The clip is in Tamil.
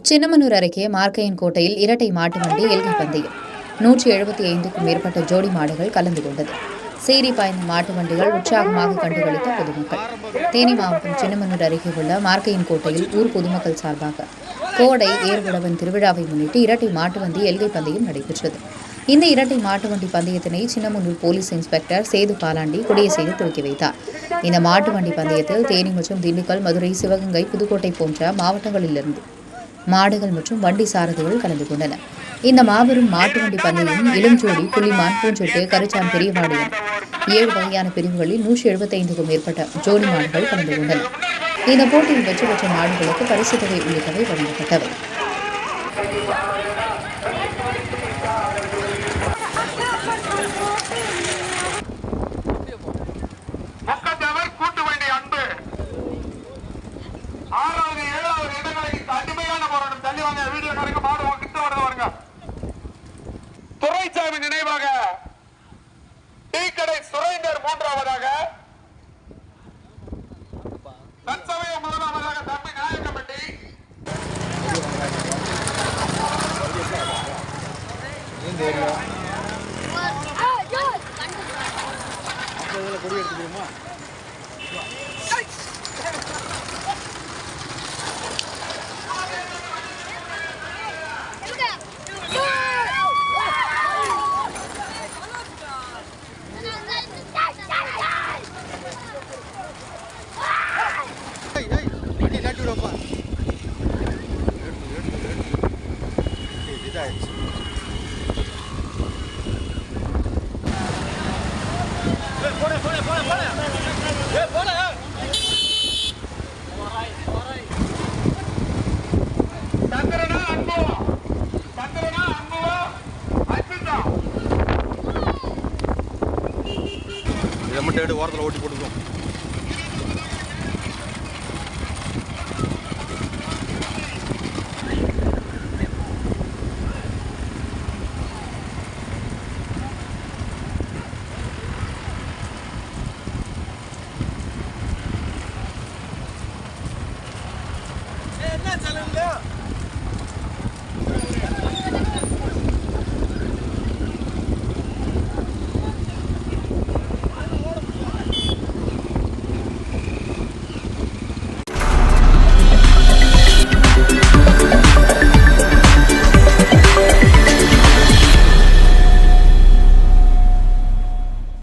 சின்னமனூர் அருகே மார்க்கையன் கோட்டையில் இரட்டை மாட்டு வண்டி எல்கை பந்தயம் 175க்கும் மேற்பட்ட ஜோடி மாடுகள் கலந்து கொண்டது. சீறி பாய்ந்த மாட்டு வண்டிகள் உற்சாகமாக கண்டுகளித்த பொதுமக்கள். தேனி மாவட்டம் சின்னமனூர் அருகே உள்ள மார்க்கையன் கோட்டையில் ஊர் பொதுமக்கள் சார்பாக கோடை ஏர்விடவன் திருவிழாவை முன்னிட்டு இரட்டை மாட்டு வண்டி எல்கை பந்தயம் நடைபெற்றது. இந்த இரட்டை மாட்டு வண்டி பந்தயத்தினை சின்னமனூர் போலீஸ் இன்ஸ்பெக்டர் சேது பாலாண்டி கொடியசைத்து துவக்கி வைத்தார். இந்த மாட்டு வண்டி பந்தயத்தில் தேனி மற்றும் திண்டுக்கல், மதுரை, சிவகங்கை, புதுக்கோட்டை போன்ற மாவட்டங்களிலிருந்து மாடுகள் மற்றும் வண்டி சாரதிகள் கலந்து கொண்டனர். இந்த மாபெரும் மாட்டு வண்டி பந்தயம் இளஞ்சோடி, புள்ளிமான், பூஞ்சொட்டு, கருச்சான், பெரியவாடு என 7 வகையான பிரிவுகளில் 175க்கும் மேற்பட்ட ஜோடி மாடுகள் கலந்து கொண்டன. இந்த போட்டியில் வெற்றி பெற்ற மாடுகளுக்கு பரிசு தொகை உள்ளிட்டவை வழங்கப்பட்டவை. துரைசாமி நினைவாக டீ கடை சுரேந்தர் மூன்றாவதாக, தற்சமய முதலாவதாக தம்பி நாயக்கம்பட்டி, கொடி எடுத்துக்கணுமா? ஓரத்தில் ஓட்டி போட்டுக்கோ.